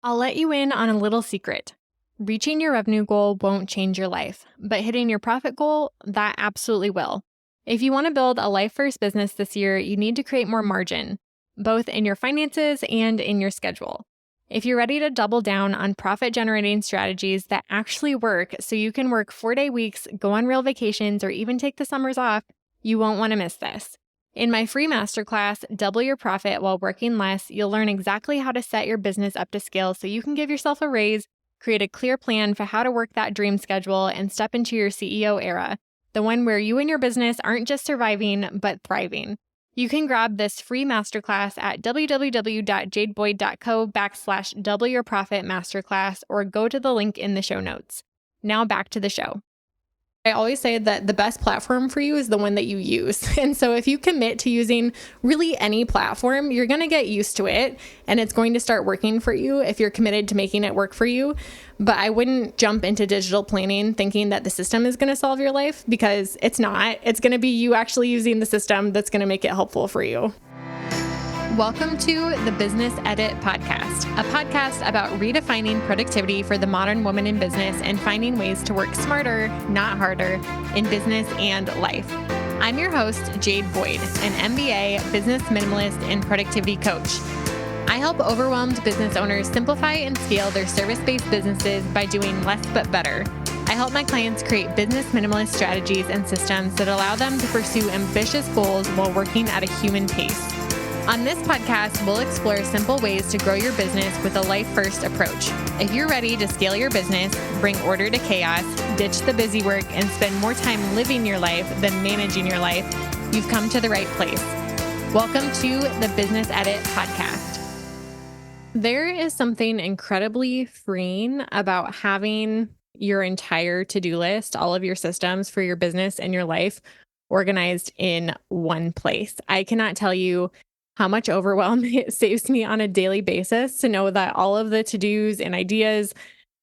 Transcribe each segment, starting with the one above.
I'll let you in on a little secret. Reaching your revenue goal won't change your life, but hitting your profit goal, that absolutely will. If you want to build a life-first business this year, you need to create more margin, both in your finances and in your schedule. If you're ready to double down on profit-generating strategies that actually work so you can work 4-day weeks, go on real vacations, or even take the summers off, you won't want to miss this. In my free masterclass, Double Your Profit While Working Less, you'll learn exactly how to set your business up to scale so you can give yourself a raise, create a clear plan for how to work that dream schedule, and step into your CEO era, the one where you and your business aren't just surviving, but thriving. You can grab this free masterclass at www.jadeboyd.co/doubleyourprofit-masterclass or go to the link in the show notes. Now back to the show. I always say that the best platform for you is the one that you use. And so if you commit to using really any platform, you're going to get used to it and it's going to start working for you if you're committed to making it work for you. But I wouldn't jump into digital planning thinking that the system is going to solve your life, because it's not. It's going to be you actually using the system that's going to make it helpful for you. Welcome to the Business Edit Podcast, a podcast about redefining productivity for the modern woman in business and finding ways to work smarter, not harder, in business and life. I'm your host, Jade Boyd, an MBA, business minimalist, and productivity coach. I help overwhelmed business owners simplify and scale their service-based businesses by doing less but better. I help my clients create business minimalist strategies and systems that allow them to pursue ambitious goals while working at a human pace. On this podcast, we'll explore simple ways to grow your business with a life-first approach. If you're ready to scale your business, bring order to chaos, ditch the busy work, and spend more time living your life than managing your life, you've come to the right place. Welcome to the Business Edit Podcast. There is something incredibly freeing about having your entire to-do list, all of your systems for your business and your life organized in one place. I cannot tell you how much overwhelm it saves me on a daily basis to know that all of the to-dos and ideas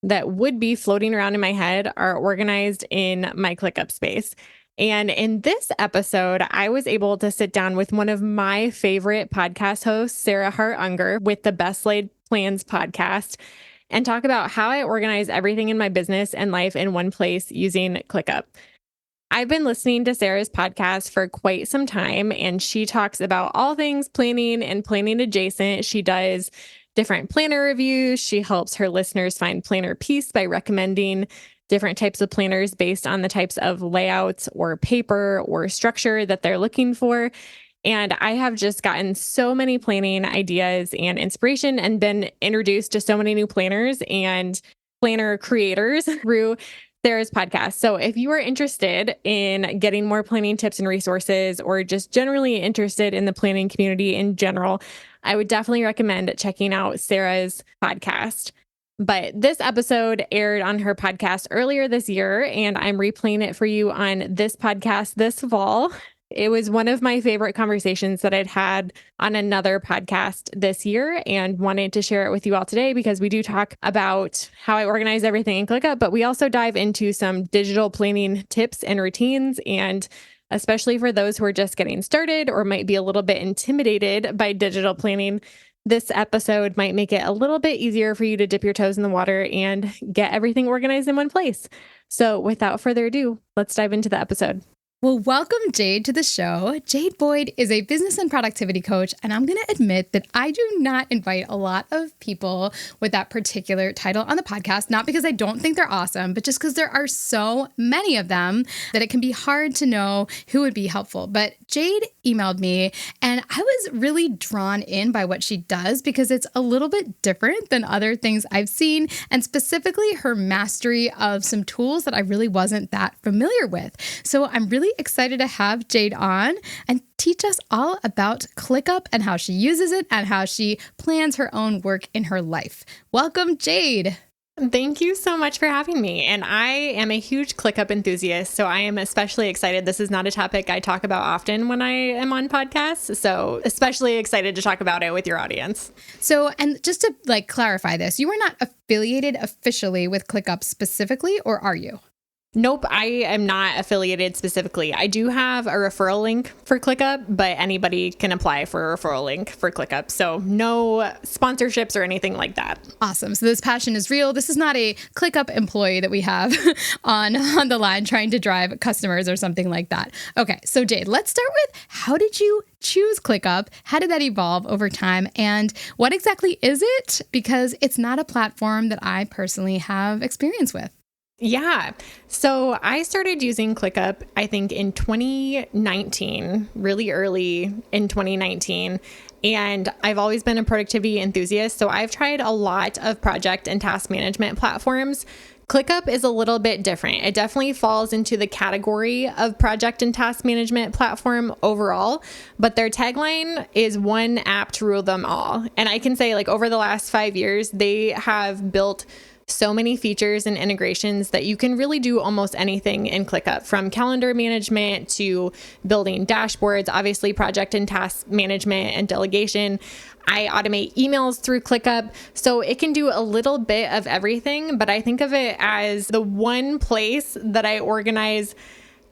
that would be floating around in my head are organized in my ClickUp space. And in this episode, I was able to sit down with one of my favorite podcast hosts, Sarah Hart-Unger, with the Best Laid Plans podcast, and talk about how I organize everything in my business and life in one place using ClickUp. I've been listening to Sarah's podcast for quite some time, and she talks about all things planning and planning adjacent. She does different planner reviews. She helps her listeners find planner peace by recommending different types of planners based on the types of layouts or paper or structure that they're looking for. And I have just gotten so many planning ideas and inspiration and been introduced to so many new planners and planner creators through Sarah's podcast. So if you are interested in getting more planning tips and resources, or just generally interested in the planning community in general, I would definitely recommend checking out Sarah's podcast. But this episode aired on her podcast earlier this year, and I'm replaying it for you on this podcast this fall. It was one of my favorite conversations that I'd had on another podcast this year, and wanted to share it with you all today because we do talk about how I organize everything in ClickUp, but we also dive into some digital planning tips and routines. And especially for those who are just getting started or might be a little bit intimidated by digital planning, this episode might make it a little bit easier for you to dip your toes in the water and get everything organized in one place. So without further ado, let's dive into the episode. Well, welcome Jade to the show. Jade Boyd is a business and productivity coach, and I'm going to admit that I do not invite a lot of people with that particular title on the podcast, not because I don't think they're awesome, but just because there are so many of them that it can be hard to know who would be helpful. But Jade emailed me, and I was really drawn in by what she does because it's a little bit different than other things I've seen, and specifically her mastery of some tools that I really wasn't that familiar with. So I'm really excited to have Jade on and teach us all about ClickUp and how she uses it and how she plans her own work in her life. Welcome, Jade. Thank you so much for having me. And I am a huge ClickUp enthusiast, so I am especially excited. This is not a topic I talk about often when I am on podcasts, so especially excited to talk about it with your audience. So, and just to clarify this, you are not affiliated officially with ClickUp specifically, or are you? Nope, I am not affiliated specifically. I do have a referral link for ClickUp, but anybody can apply for a referral link for ClickUp. So no sponsorships or anything like that. Awesome. So this passion is real. This is not a ClickUp employee that we have on the line trying to drive customers or something like that. Okay, so Jade, let's start with how did you choose ClickUp? How did that evolve over time? And what exactly is it? Because it's not a platform that I personally have experience with. Yeah. So I started using ClickUp, I think in 2019, really early in 2019. And I've always been a productivity enthusiast. So I've tried a lot of project and task management platforms. ClickUp is a little bit different. It definitely falls into the category of project and task management platform overall, but their tagline is one app to rule them all. And I can say like over the last 5 years, they have built so many features and integrations that you can really do almost anything in ClickUp, from calendar management to building dashboards, obviously project and task management and delegation. I automate emails through ClickUp. So it can do a little bit of everything, but I think of it as the one place that I organize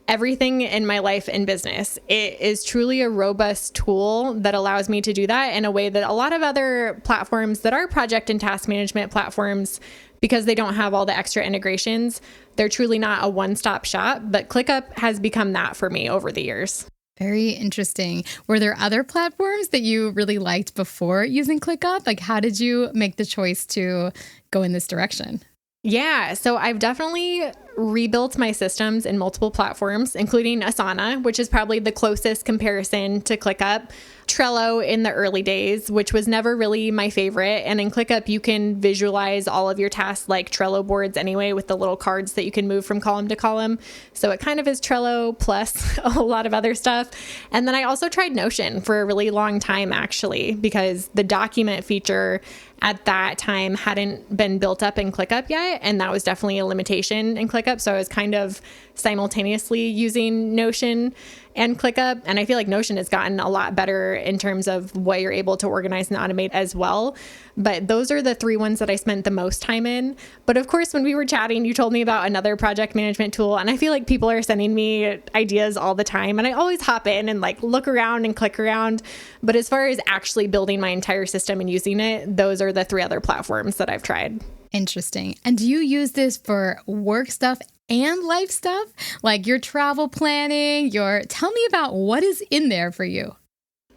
everything in my life and business. It is truly a robust tool that allows me to do that in a way that a lot of other platforms that are project and task management platforms, because they don't have all the extra integrations, they're truly not a one-stop shop. But ClickUp has become that for me over the years. Very interesting. Were there other platforms that you really liked before using ClickUp? Like, how did you make the choice to go in this direction? Yeah, so I've definitely rebuilt my systems in multiple platforms, including Asana, which is probably the closest comparison to ClickUp. Trello in the early days, which was never really my favorite. And in ClickUp, you can visualize all of your tasks like Trello boards anyway, with the little cards that you can move from column to column. So it kind of is Trello plus a whole lot of other stuff. And then I also tried Notion for a really long time, actually, because the document feature at that time hadn't been built up in ClickUp yet. And that was definitely a limitation in ClickUp. So I was kind of simultaneously using Notion and ClickUp. And I feel like Notion has gotten a lot better in terms of what you're able to organize and automate as well. But those are the three ones that I spent the most time in. But of course, when we were chatting, you told me about another project management tool. And I feel like people are sending me ideas all the time. And I always hop in and like look around and click around. But as far as actually building my entire system and using it, those are the three other platforms that I've tried. Interesting. And do you use this for work stuff and life stuff? Like your travel planning, tell me about what is in there for you.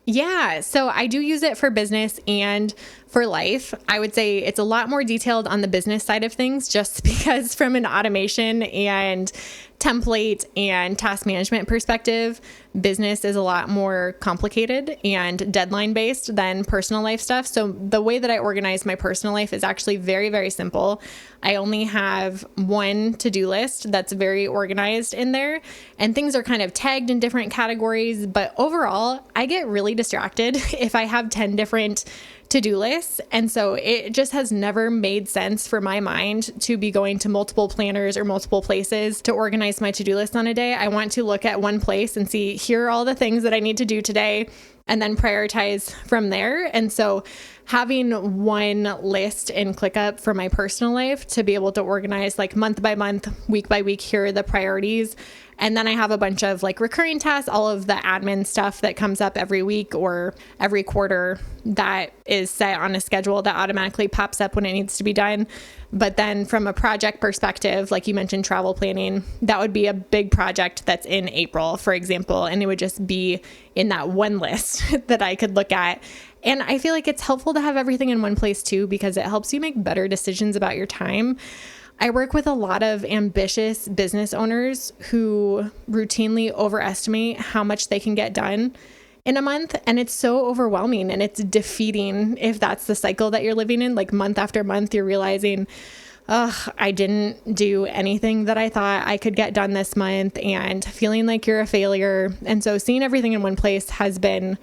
Yeah, so I do use it for business and for life. I would say it's a lot more detailed on the business side of things, just because from an automation and template and task management perspective, business is a lot more complicated and deadline based than personal life stuff. So the way that I organize my personal life is actually very, very simple. I only have one to-do list that's very organized in there, and things are kind of tagged in different categories. But overall, I get really distracted if I have 10 different to-do lists. And so it just has never made sense for my mind to be going to multiple planners or multiple places to organize my to-do list on a day. I want to look at one place and see, here are all the things that I need to do today, and then prioritize from there. And so having one list in ClickUp for my personal life to be able to organize like month by month, week by week, here are the priorities. And then I have a bunch of like recurring tasks, all of the admin stuff that comes up every week or every quarter that is set on a schedule that automatically pops up when it needs to be done. But then from a project perspective, like you mentioned, travel planning, that would be a big project that's in April, for example, and it would just be in that one list that I could look at. And I feel like it's helpful to have everything in one place too, because it helps you make better decisions about your time. I work with a lot of ambitious business owners who routinely overestimate how much they can get done in a month. And it's so overwhelming and it's defeating if that's the cycle that you're living in. Like month after month, you're realizing, I didn't do anything that I thought I could get done this month, and feeling like you're a failure. And so seeing everything in one place has been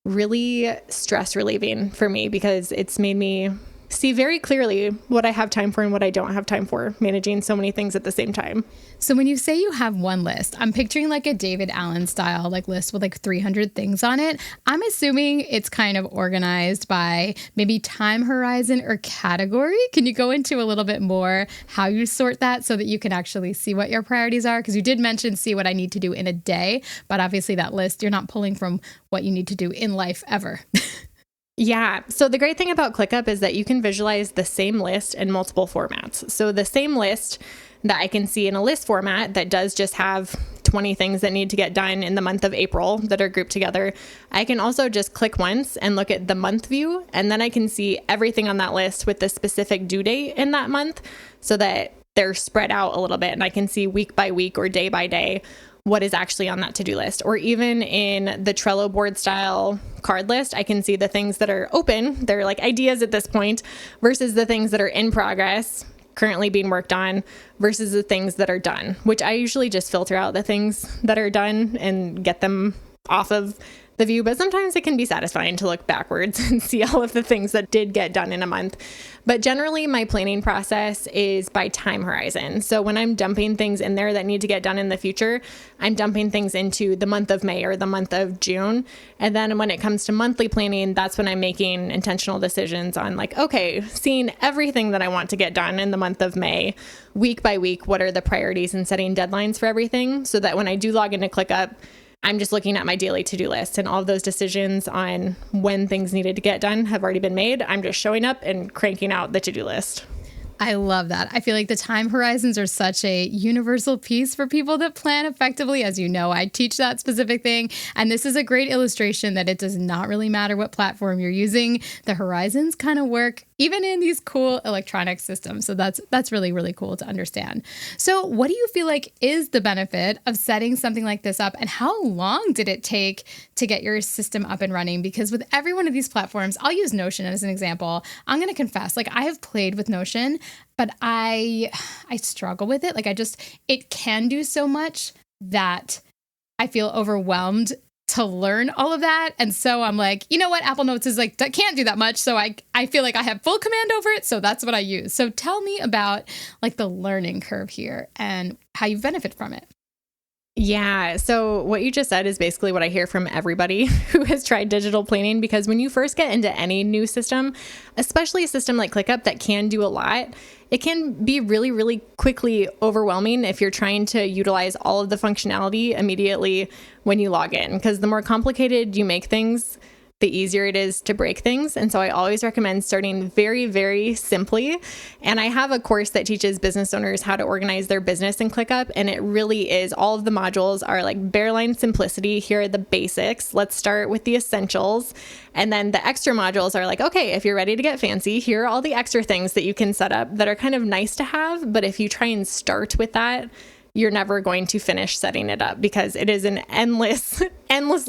really stress relieving for me, because it's made me see very clearly what I have time for and what I don't have time for, managing so many things at the same time. So when you say you have one list, I'm picturing like a David Allen style like list with like 300 things on it. I'm assuming it's kind of organized by maybe time horizon or category. Can you go into a little bit more how you sort that so that you can actually see what your priorities are? Because you did mention see what I need to do in a day, but obviously that list, you're not pulling from what you need to do in life ever. Yeah. So the great thing about ClickUp is that you can visualize the same list in multiple formats. So the same list that I can see in a list format that does just have 20 things that need to get done in the month of April that are grouped together, I can also just click once and look at the month view, and then I can see everything on that list with the specific due date in that month so that they're spread out a little bit, and I can see week by week or day by day what is actually on that to-do list. Or even in the Trello board style card list, I can see the things that are open, they're like ideas at this point, versus the things that are in progress, currently being worked on, versus the things that are done, which I usually just filter out the things that are done and get them off of the view. But sometimes it can be satisfying to look backwards and see all of the things that did get done in a month. But generally, my planning process is by time horizon. So when I'm dumping things in there that need to get done in the future, I'm dumping things into the month of May or the month of June. And then when it comes to monthly planning, that's when I'm making intentional decisions on like, okay, seeing everything that I want to get done in the month of May, week by week, what are the priorities, and setting deadlines for everything so that when I do log into ClickUp, I'm just looking at my daily to-do list, and all of those decisions on when things needed to get done have already been made. I'm just showing up and cranking out the to-do list. I love that. I feel like the time horizons are such a universal piece for people that plan effectively. As you know, I teach that specific thing. And this is a great illustration that it does not really matter what platform you're using. The horizons kind of work even in these cool electronic systems. So that's really, really cool to understand. So what do you feel like is the benefit of setting something like this up, and how long did it take to get your system up and running? Because with every one of these platforms, I'll use Notion as an example. I'm going to confess, like I have played with Notion, but I struggle with it. Like it can do so much that I feel overwhelmed to learn all of that. And so I'm like, you know what? Apple Notes is like, can't do that much. So I feel like I have full command over it. So that's what I use. So tell me about like the learning curve here and how you benefit from it. Yeah. So what you just said is basically what I hear from everybody who has tried digital planning, because when you first get into any new system, especially a system like ClickUp that can do a lot, it can be really, really quickly overwhelming if you're trying to utilize all of the functionality immediately when you log in, because the more complicated you make things, the easier it is to break things. And so I always recommend starting very, very simply. And I have a course that teaches business owners how to organize their business in ClickUp. And it really is, all of the modules are like bareline simplicity. Here are the basics. Let's start with the essentials. And then the extra modules are like, okay, if you're ready to get fancy, here are all the extra things that you can set up that are kind of nice to have. But if you try and start with that, you're never going to finish setting it up, because it is an endless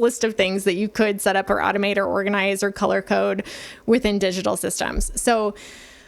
list of things that you could set up or automate or organize or color code within digital systems. So,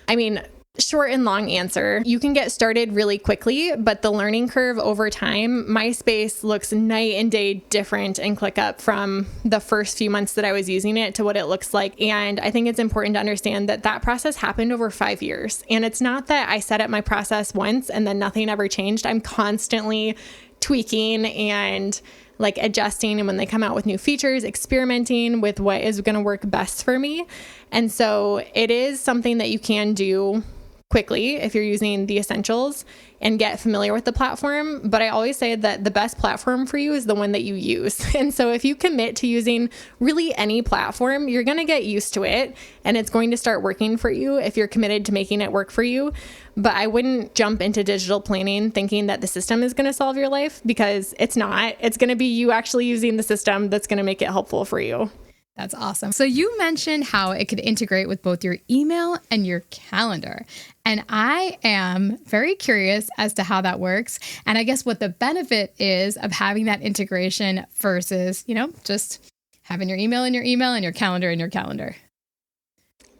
I mean, short and long answer, you can get started really quickly, but the learning curve over time, my space looks night and day different in ClickUp from the first few months that I was using it to what it looks like. And I think it's important to understand that that process happened over 5 years. And it's not that I set up my process once and then nothing ever changed. I'm constantly tweaking and like adjusting, and when they come out with new features, experimenting with what is going to work best for me. And so it is something that you can do quickly if you're using the essentials and get familiar with the platform. But I always say that the best platform for you is the one that you use. And so if you commit to using really any platform, you're going to get used to it, and it's going to start working for you if you're committed to making it work for you. But I wouldn't jump into digital planning thinking that the system is going to solve your life, because it's not. It's going to be you actually using the system that's going to make it helpful for you. That's awesome. So you mentioned how it could integrate with both your email and your calendar. And I am very curious as to how that works. And I guess what the benefit is of having that integration versus, just having your email in your email and your calendar in your calendar.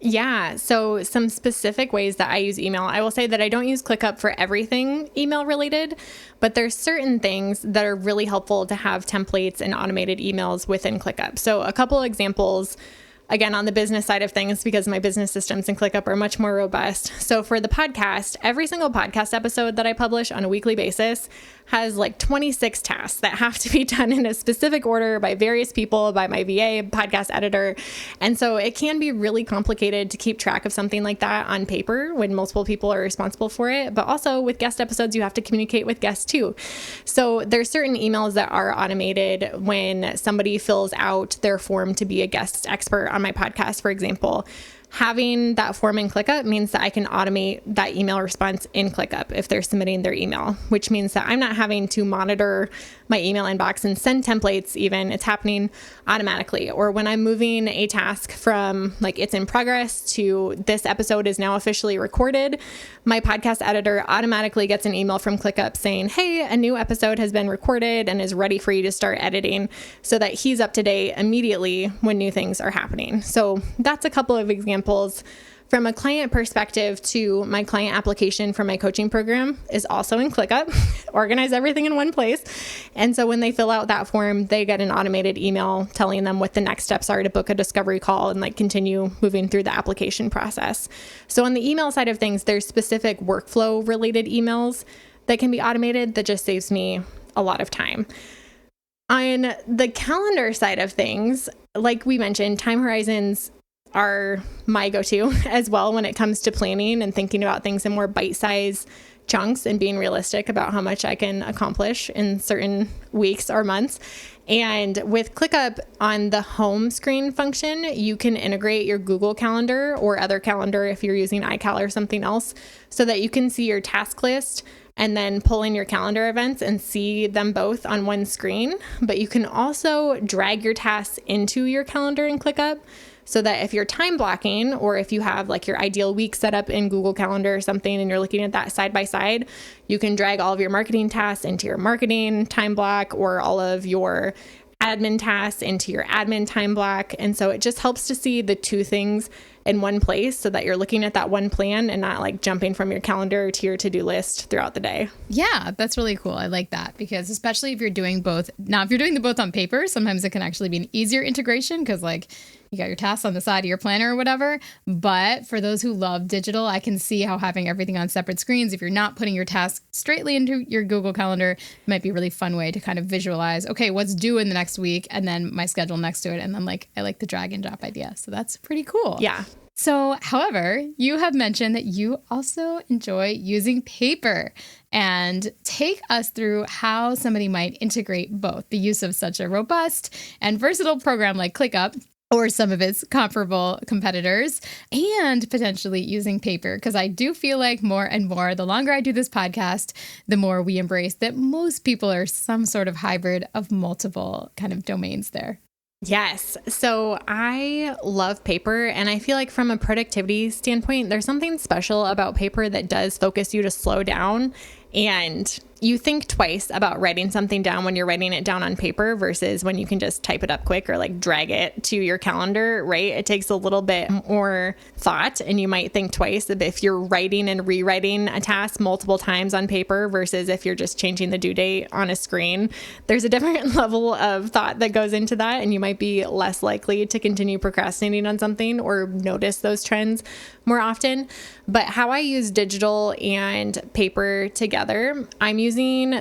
Yeah. So some specific ways that I use email, I will say that I don't use ClickUp for everything email related, but there's certain things that are really helpful to have templates and automated emails within ClickUp. So a couple examples again, on the business side of things, because my business systems in ClickUp are much more robust. So for the podcast, every single podcast episode that I publish on a weekly basis has like 26 tasks that have to be done in a specific order by various people, by my VA, podcast editor. And so it can be really complicated to keep track of something like that on paper when multiple people are responsible for it. But also with guest episodes, you have to communicate with guests too. So there's certain emails that are automated when somebody fills out their form to be a guest expert on my podcast, for example. Having that form in ClickUp means that I can automate that email response in ClickUp if they're submitting their email, which means that I'm not having to monitor my email inbox and send templates even. It's happening automatically. Or when I'm moving a task from like it's in progress to this episode is now officially recorded, my podcast editor automatically gets an email from ClickUp saying, hey, a new episode has been recorded and is ready for you to start editing, so that he's up to date immediately when new things are happening. So that's a couple of examples. From a client perspective, to my client application for my coaching program is also in ClickUp. Organize everything in one place. And so when they fill out that form, they get an automated email telling them what the next steps are to book a discovery call and like continue moving through the application process. So on the email side of things, there's specific workflow related emails that can be automated that just saves me a lot of time. On the calendar side of things, like we mentioned, time horizons are my go-to as well when it comes to planning and thinking about things in more bite-sized chunks and being realistic about how much I can accomplish in certain weeks or months. And with ClickUp on the home screen function, you can integrate your Google Calendar or other calendar if you're using iCal or something else, so that you can see your task list and then pull in your calendar events and see them both on one screen. But you can also drag your tasks into your calendar in ClickUp, so that if you're time blocking, or if you have like your ideal week set up in Google Calendar or something and you're looking at that side by side, you can drag all of your marketing tasks into your marketing time block, or all of your admin tasks into your admin time block. And so it just helps to see the two things in one place, so that you're looking at that one plan and not like jumping from your calendar to your to-do list throughout the day. Yeah, that's really cool. I like that, because especially if you're doing both. Now, if you're doing the both on paper, sometimes it can actually be an easier integration, because like you got your tasks on the side of your planner or whatever. But for those who love digital, I can see how having everything on separate screens, if you're not putting your tasks straightly into your Google Calendar, might be a really fun way to kind of visualize, okay, what's due in the next week, and then my schedule next to it. And then like, I like the drag and drop idea. So that's pretty cool. Yeah. So, however, you have mentioned that you also enjoy using paper, and take us through how somebody might integrate both the use of such a robust and versatile program like ClickUp, or some of its comparable competitors, and potentially using paper. Because I do feel like more and more, the longer I do this podcast, the more we embrace that most people are some sort of hybrid of multiple kind of domains there. Yes. So I love paper, and I feel like from a productivity standpoint, there's something special about paper that does focus you to slow down, and you think twice about writing something down when you're writing it down on paper versus when you can just type it up quick or like drag it to your calendar, right? It takes a little bit more thought, and you might think twice if you're writing and rewriting a task multiple times on paper versus if you're just changing the due date on a screen. There's a different level of thought that goes into that, and you might be less likely to continue procrastinating on something or notice those trends more often. But how I use digital and paper together, I'm using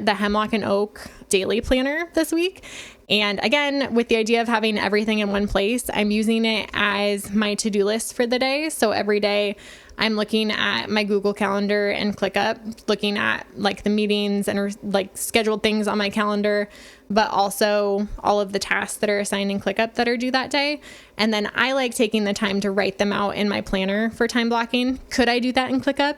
the Hemlock and Oak daily planner this week. And again, with the idea of having everything in one place, I'm using it as my to-do list for the day. So every day I'm looking at my Google Calendar and ClickUp, looking at like the meetings and like scheduled things on my calendar, but also all of the tasks that are assigned in ClickUp that are due that day. And then I like taking the time to write them out in my planner for time blocking. Could I do that in ClickUp?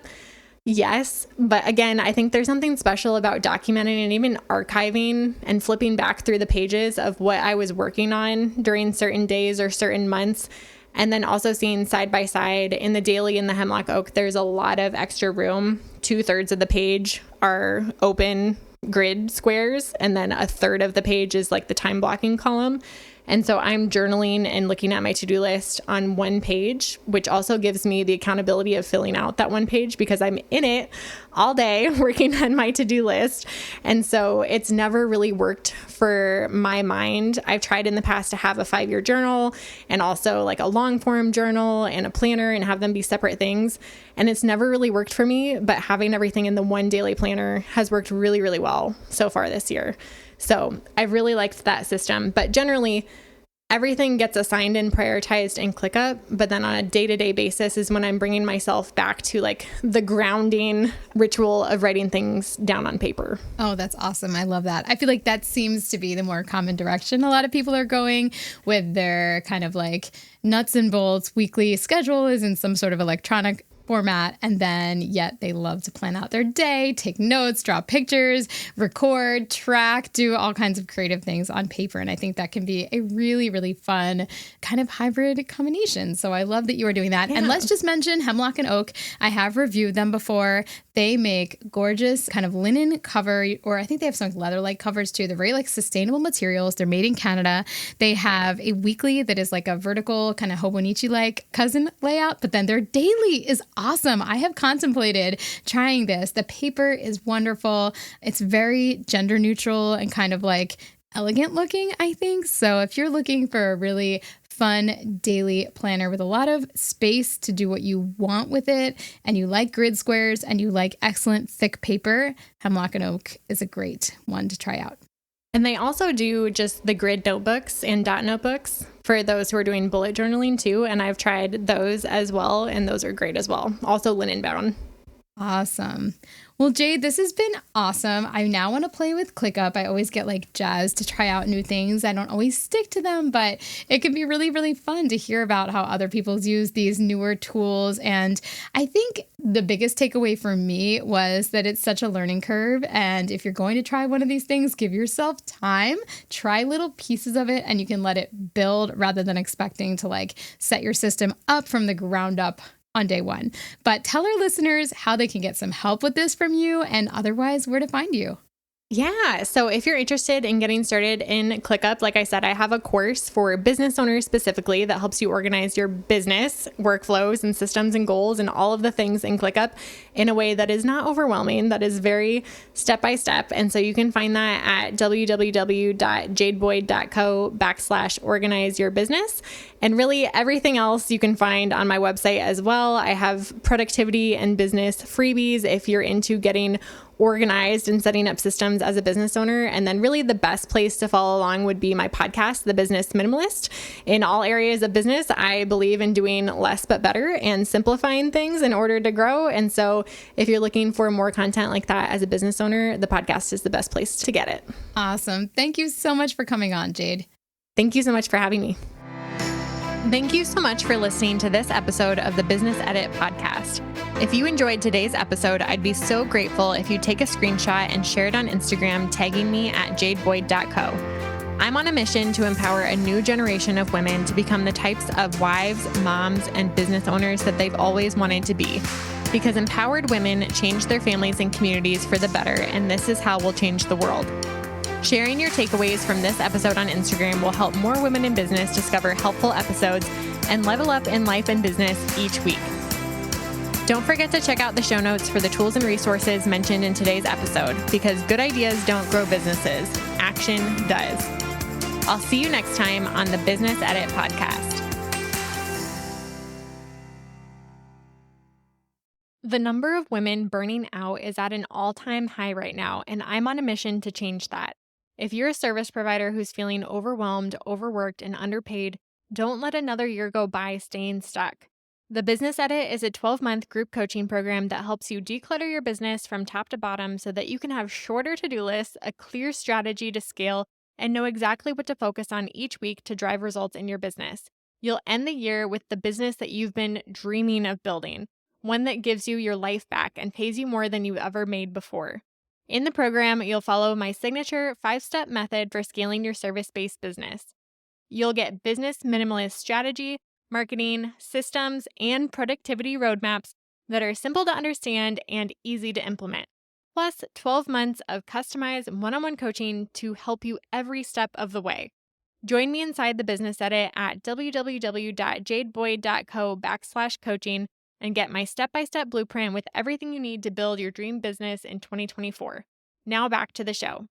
Yes. But again, I think there's something special about documenting and even archiving and flipping back through the pages of what I was working on during certain days or certain months. And then also seeing side by side in the daily in the Hemlock Oak, there's a lot of extra room. 2/3 of the page are open grid squares, and then 1/3 of the page is like the time blocking column. And so I'm journaling and looking at my to-do list on one page, which also gives me the accountability of filling out that one page because I'm in it all day working on my to-do list. And so it's never really worked for my mind. I've tried in the past to have a 5-year journal and also like a long form journal and a planner and have them be separate things. And it's never really worked for me, but having everything in the one daily planner has worked really, really well so far this year. So I really liked that system, but generally everything gets assigned and prioritized in ClickUp, but then on a day-to-day basis is when I'm bringing myself back to like the grounding ritual of writing things down on paper. Oh, that's awesome. I love that. I feel like that seems to be the more common direction a lot of people are going with their kind of like nuts and bolts weekly schedule is in some sort of electronic format, and then yet they love to plan out their day, take notes, draw pictures, record, track, do all kinds of creative things on paper. And I think that can be a really, really fun kind of hybrid combination. So I love that you are doing that. Yeah. And let's just mention Hemlock and Oak. I have reviewed them before. They make gorgeous kind of linen cover, or I think they have some leather-like covers too. They're very like sustainable materials. They're made in Canada. They have a weekly that is like a vertical kind of Hobonichi-like cousin layout, but then their daily is awesome. I have contemplated trying this. The paper is wonderful. It's very gender neutral and kind of like elegant looking, I think. So if you're looking for a really fun daily planner with a lot of space to do what you want with it, and you like grid squares and you like excellent thick paper, Hemlock and Oak is a great one to try out. And they also do just the grid notebooks and dot notebooks for those who are doing bullet journaling too. And I've tried those as well, and those are great as well. Also linen bound. Awesome. Well, Jade, this has been awesome. I now want to play with ClickUp. I always get like jazzed to try out new things. I don't always stick to them, but it can be really, really fun to hear about how other people's use these newer tools. And I think the biggest takeaway for me was that it's such a learning curve. And if you're going to try one of these things, give yourself time, try little pieces of it, and you can let it build rather than expecting to like set your system up from the ground up on day one. But tell our listeners how they can get some help with this from you, and otherwise where to find you. Yeah. So if you're interested in getting started in ClickUp, like I said, I have a course for business owners specifically that helps you organize your business workflows and systems and goals and all of the things in ClickUp in a way that is not overwhelming, that is very step by step. And so you can find that at www.jadeboyd.co/organize your business. And really everything else you can find on my website as well. I have productivity and business freebies if you're into getting organized and setting up systems as a business owner. And then really the best place to follow along would be my podcast, The Business Minimalist. In all areas of business, I believe in doing less but better and simplifying things in order to grow. And so if you're looking for more content like that as a business owner, the podcast is the best place to get it. Awesome. Thank you so much for coming on, Jade. Thank you so much for having me. Thank you so much for listening to this episode of the Business Edit podcast. If you enjoyed today's episode, I'd be so grateful if you take a screenshot and share it on Instagram, tagging me at jadeboyd.co. I'm on a mission to empower a new generation of women to become the types of wives, moms, and business owners that they've always wanted to be. Because empowered women change their families and communities for the better, and this is how we'll change the world. Sharing your takeaways from this episode on Instagram will help more women in business discover helpful episodes and level up in life and business each week. Don't forget to check out the show notes for the tools and resources mentioned in today's episode, because good ideas don't grow businesses. Action does. I'll see you next time on the Business Edit podcast. The number of women burning out is at an all-time high right now, and I'm on a mission to change that. If you're a service provider who's feeling overwhelmed, overworked, and underpaid, don't let another year go by staying stuck. The Business Edit is a 12-month group coaching program that helps you declutter your business from top to bottom so that you can have shorter to-do lists, a clear strategy to scale, and know exactly what to focus on each week to drive results in your business. You'll end the year with the business that you've been dreaming of building, one that gives you your life back and pays you more than you ever made before. In the program, you'll follow my signature 5-step method for scaling your service-based business. You'll get business minimalist strategy, marketing, systems, and productivity roadmaps that are simple to understand and easy to implement. Plus, 12 months of customized one-on-one coaching to help you every step of the way. Join me inside the Business Edit at www.jadeboyd.co/coaching and get my step-by-step blueprint with everything you need to build your dream business in 2024. Now back to the show.